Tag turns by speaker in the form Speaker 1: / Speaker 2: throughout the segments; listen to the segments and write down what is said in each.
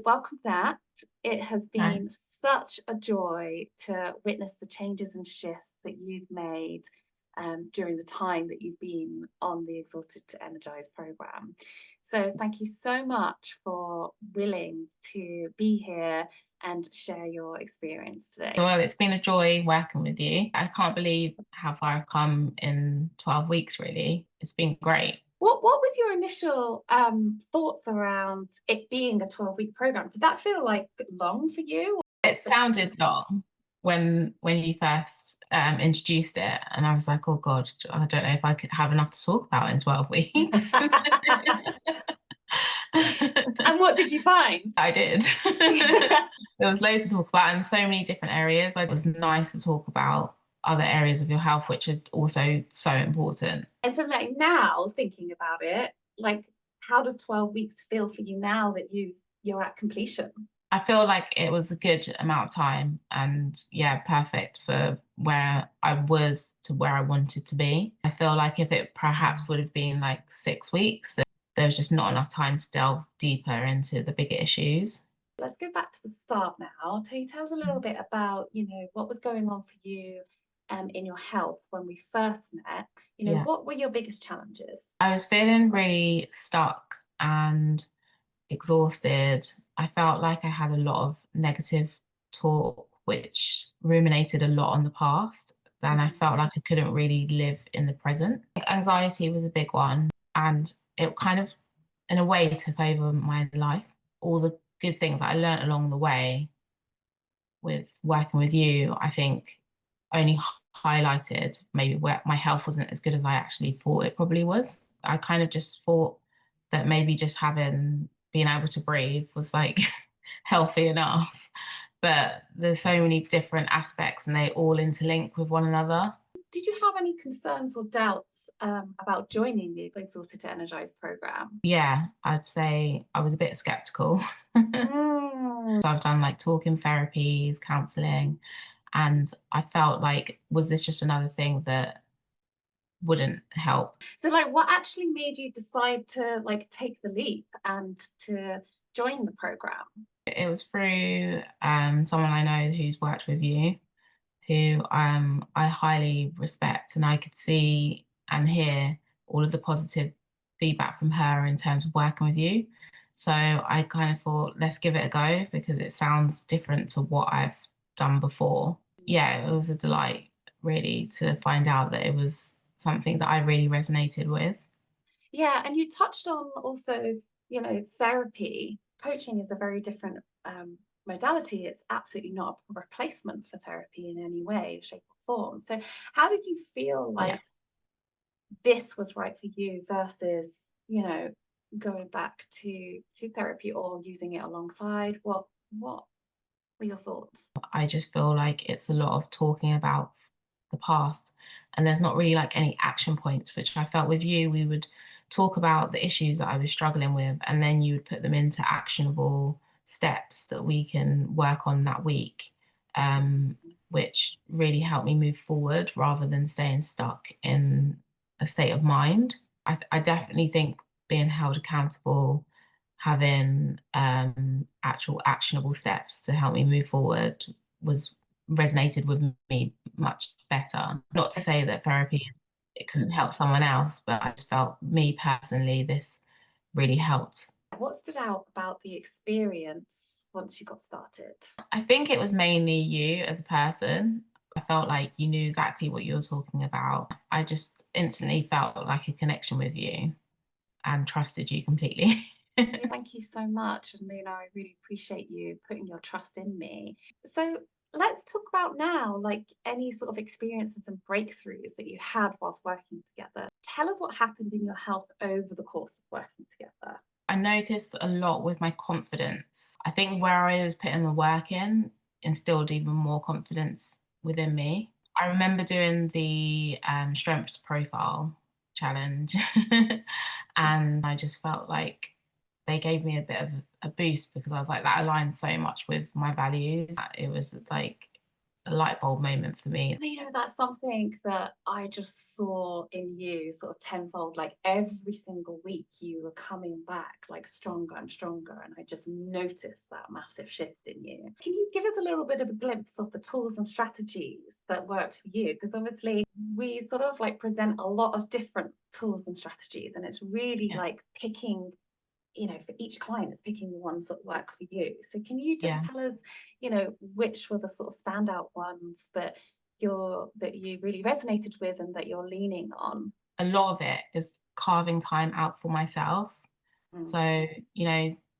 Speaker 1: Welcome back. It has
Speaker 2: Right.
Speaker 1: been such a joy to witness the changes and shifts that you've made during the time that you've been on the Exhausted to Energize program. So, thank you so much for willing to be here and share your experience today.
Speaker 2: Well, it's been a joy working with you. I can't believe how far I've come in 12 weeks, really. It's been great.
Speaker 1: What was your initial thoughts around it being a 12-week program? Did that feel like long for you?
Speaker 2: It sounded long when you first introduced it, and I was like, oh God, I don't know if I could have enough to talk about in 12 weeks.
Speaker 1: And what did you find?
Speaker 2: I did. There was loads to talk about in so many different areas. It was nice to talk about other areas of your health, which are also so important.
Speaker 1: And so like now thinking about it, like how does 12 weeks feel for you now that you're at completion?
Speaker 2: I feel like it was a good amount of time and yeah, perfect for where I was to where I wanted to be. I feel like if it perhaps would have been like 6 weeks, there was just not enough time to delve deeper into the bigger issues.
Speaker 1: Let's go back to the start now. Tell us a little bit about, what was going on for you in your health when we first met.
Speaker 2: Yeah.
Speaker 1: What were your biggest challenges?
Speaker 2: I was feeling really stuck and exhausted. I felt like I had a lot of negative talk, which ruminated a lot on the past. Then I
Speaker 1: Mm.
Speaker 2: felt like I couldn't really live in the present. Anxiety was a big one, and it kind of, in a way, took over my life. All the good things that I learned along the way with working with you, I think only highlighted maybe where my health wasn't as good as I actually thought it probably was. I kind of just thought that maybe just having being able to breathe was like healthy enough. But there's so many different aspects and they all interlink with one another.
Speaker 1: Did you have any concerns or doubts about joining the Exhausted to Energize program?
Speaker 2: Yeah, I'd say I was a bit skeptical. So
Speaker 1: Mm.
Speaker 2: I've done like talking therapies, counseling, and I felt like, was this just another thing that wouldn't help?
Speaker 1: So, like, what actually made you decide to like take the leap and to join the program?
Speaker 2: It was through someone I know who's worked with you, who I highly respect, and I could see and hear all of the positive feedback from her in terms of working with you. So I kind of thought, let's give it a go because it sounds different to what I've done before. Yeah, it was a delight really to find out that it was something that I really resonated with.
Speaker 1: Yeah, and you touched on also, therapy. Coaching is a very different modality. It's absolutely not a replacement for therapy in any way, shape, or form. So, how did you feel
Speaker 2: Yeah.
Speaker 1: like this was right for you versus, going back to therapy or using it alongside? What were your thoughts?
Speaker 2: I just feel like it's a lot of talking about the past and there's not really like any action points, which I felt with you, we would talk about the issues that I was struggling with and then you would put them into actionable steps that we can work on that week, which really helped me move forward rather than staying stuck in a state of mind. I definitely think being held accountable, having actual actionable steps to help me move forward was resonated with me much better. Not to say that therapy it couldn't help someone else, but I just felt me personally this really helped.
Speaker 1: What stood out about the experience once you got started?
Speaker 2: I think it was mainly you as a person. I felt like you knew exactly what you were talking about. I just instantly felt like a connection with you and trusted you completely.
Speaker 1: Thank you so much. And I really appreciate you putting your trust in me. So let's talk about now, like any sort of experiences and breakthroughs that you had whilst working together. Tell us what happened in your health over the course of working together.
Speaker 2: I noticed a lot with my confidence. I think where I was putting the work in instilled even more confidence within me. I remember doing the strengths profile challenge, and I just felt like they gave me a bit of a boost because I was like, that aligns so much with my values. It was like a light bulb moment for me.
Speaker 1: That's something that I just saw in you sort of tenfold. Like every single week, you were coming back like stronger and stronger. And I just noticed that massive shift in you. Can you give us a little bit of a glimpse of the tools and strategies that worked for you? Because obviously, we sort of like present a lot of different tools and strategies, and it's really
Speaker 2: Yeah.
Speaker 1: like picking, for each client, it's picking the ones that work for you. So can you just
Speaker 2: Yeah.
Speaker 1: tell us, which were the sort of standout ones that you really resonated with and that you're leaning on?
Speaker 2: A lot of it is carving time out for myself.
Speaker 1: Mm,
Speaker 2: So,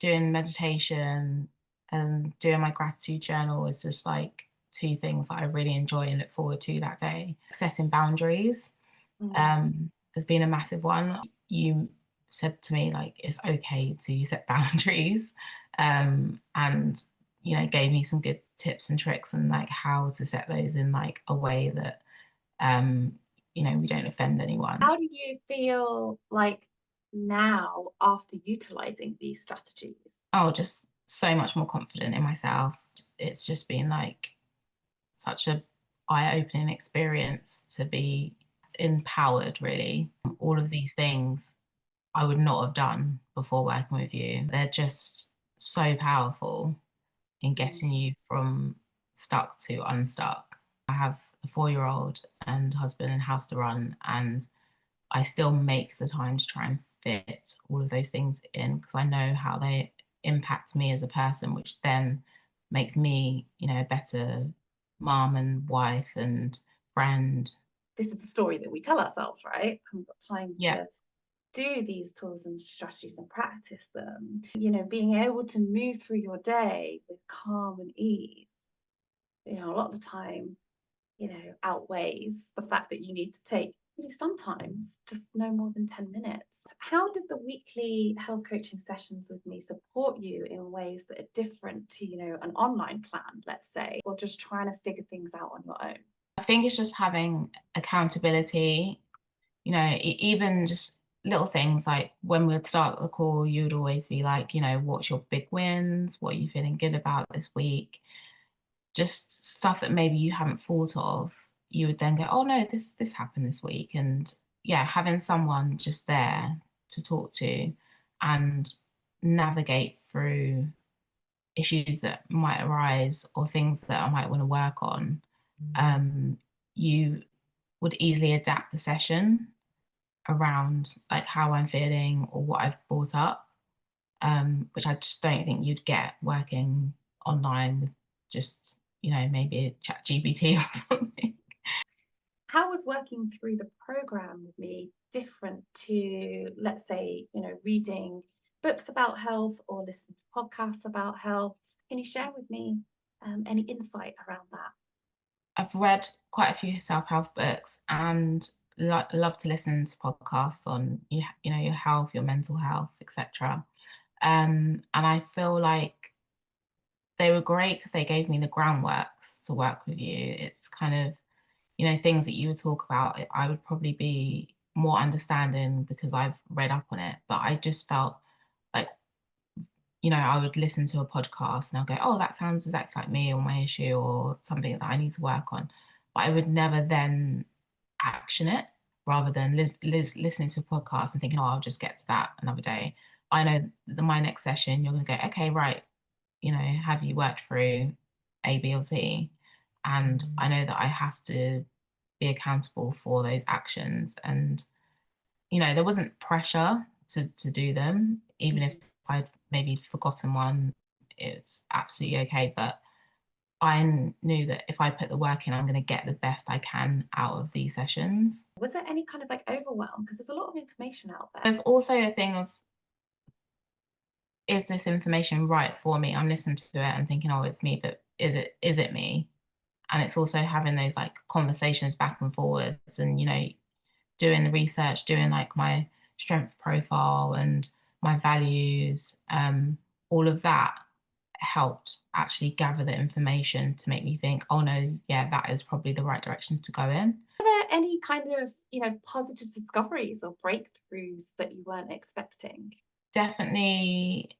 Speaker 2: doing meditation and doing my gratitude journal is just like two things that I really enjoy and look forward to that day. Setting boundaries
Speaker 1: mm.
Speaker 2: has been a massive one. You said to me, like, it's okay to set boundaries, and, gave me some good tips and tricks and like how to set those in like a way that, um, we don't offend anyone.
Speaker 1: How do you feel like now after utilizing these strategies?
Speaker 2: Oh, just so much more confident in myself. It's just been like such a eye-opening experience to be empowered, really. All of these things I would not have done before working with you. They're just so powerful in
Speaker 1: Mm.
Speaker 2: getting you from stuck to unstuck. I have a 4-year-old and husband and house to run, and I still make the time to try and fit all of those things in because I know how they impact me as a person, which then makes me, a better mom and wife and friend.
Speaker 1: This is the story that we tell ourselves, right? Haven't got time
Speaker 2: Yeah.
Speaker 1: to do these tools and strategies and practice them. Being able to move through your day with calm and ease, a lot of the time, outweighs the fact that you need to take, sometimes just no more than 10 minutes. How did the weekly health coaching sessions with me support you in ways that are different to, an online plan, let's say, or just trying to figure things out on your own?
Speaker 2: I think it's just having accountability, even just little things like when we'd start the call, you'd always be like, what's your big wins? What are you feeling good about this week? Just stuff that maybe you haven't thought of, you would then go, "Oh, no, this happened this week." And yeah, having someone just there to talk to and navigate through issues that might arise or things that I might wanna work on, you would easily adapt the session around, like, how I'm feeling or what I've brought up, which I just don't think you'd get working online with just, maybe a ChatGPT or something.
Speaker 1: How was working through the program with me different to, let's say, reading books about health or listening to podcasts about health? Can you share with me any insight around that?
Speaker 2: I've read quite a few self-help books and love to listen to podcasts on, your health, your mental health, etc. And I feel like they were great because they gave me the groundworks to work with you. It's kind of, things that you would talk about, I would probably be more understanding because I've read up on it. But I just felt like, I would listen to a podcast and I'll go, oh, that sounds exactly like me or my issue or something that I need to work on. But I would never then action it rather than listening to a podcast and thinking, oh, I'll just get to that another day. I know that my next session, you're going to go, okay, right, have you worked through A, B, or C? And I know that I have to be accountable for those actions. And, there wasn't pressure to do them, even if
Speaker 1: Mhm.
Speaker 2: I'd maybe forgotten one, it's absolutely okay. But I knew that if I put the work in, I'm going to get the best I can out of these sessions.
Speaker 1: Was there any kind of like overwhelm? Because there's a lot of information out there.
Speaker 2: There's also a thing of, is this information right for me? I'm listening to it and thinking, oh, it's me, but is it me? And it's also having those like conversations back and forwards and, doing the research, doing like my strength profile and my values, all of that helped actually gather the information to make me think, oh no, yeah, that is probably the right direction to go in.
Speaker 1: Are there any kind of, positive discoveries or breakthroughs that you weren't expecting?
Speaker 2: Definitely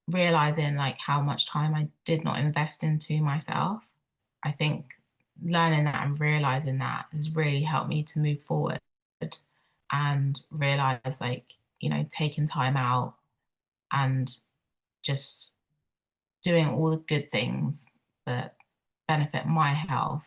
Speaker 2: realizing like how much time I did not invest into myself. I think learning that and realizing that has really helped me to move forward and realize, like, taking time out and just doing all the good things that benefit my health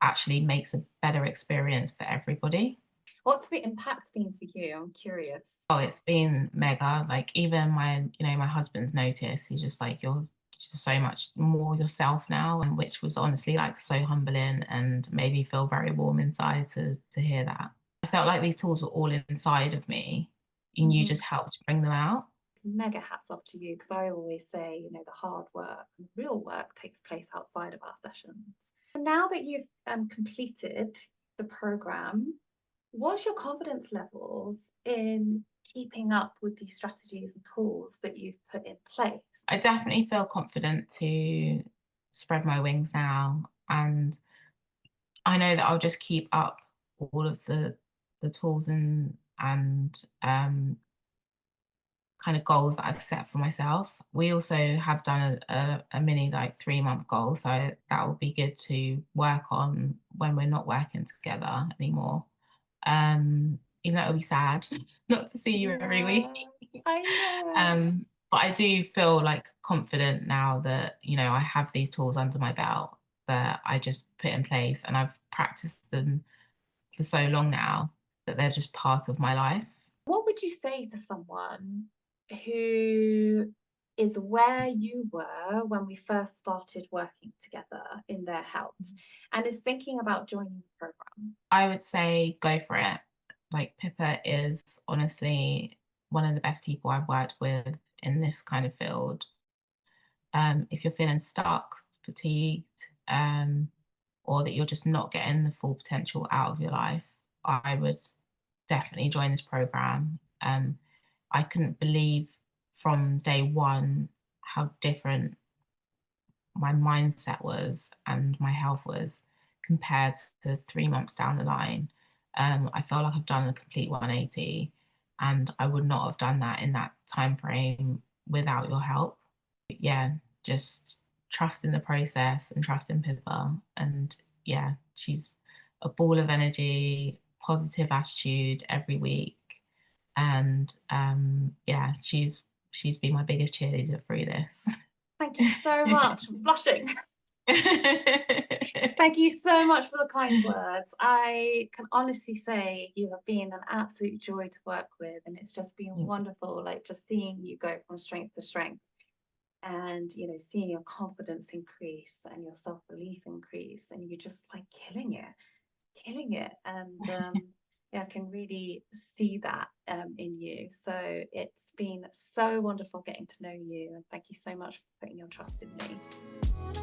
Speaker 2: actually makes a better experience for everybody.
Speaker 1: What's the impact been for you? I'm curious.
Speaker 2: Oh, it's been mega. Like, even my husband's noticed. He's just like, you're just so much more yourself now, and which was honestly like so humbling and made me feel very warm inside to hear that. I felt like these tools were all inside of me, and you
Speaker 1: Mhm.
Speaker 2: just helped bring them out.
Speaker 1: Mega hats off to you, because I always say, the hard work and the real work takes place outside of our sessions. And now that you've completed the program, what's your confidence levels in keeping up with these strategies and tools that you've put in place?
Speaker 2: I definitely feel confident to spread my wings now, and I know that I'll just keep up all of the tools and kind of goals that I've set for myself. We also have done a mini like 3-month goal, so that would be good to work on when we're not working together anymore. Even though it'll be sad not to see you every week.
Speaker 1: Yeah, I know.
Speaker 2: But I do feel like confident now that, I have these tools under my belt that I just put in place, and I've practiced them for so long now that they're just part of my life.
Speaker 1: What would you say to someone who is where you were when we first started working together in their health and is thinking about joining the program?
Speaker 2: I would say go for it. Like, Pippa is honestly one of the best people I've worked with in this kind of field. If you're feeling stuck, fatigued, or that you're just not getting the full potential out of your life, I would definitely join this program. I couldn't believe from day one how different my mindset was and my health was compared to 3 months down the line. I felt like I've done a complete 180, and I would not have done that in that time frame without your help. Yeah, just trust in the process and trust in Pippa. And yeah, she's a ball of energy, positive attitude every week. And yeah, she's been my biggest cheerleader through this.
Speaker 1: Thank you so much. I'm blushing. Thank you so much for the kind words. I can honestly say you have been an absolute joy to work with, and it's just been wonderful, like just seeing you go from strength to strength, and seeing your confidence increase and your self-belief increase, and you're just like killing it. And yeah, I can really see that in you. So it's been so wonderful getting to know you, and thank you so much for putting your trust in me.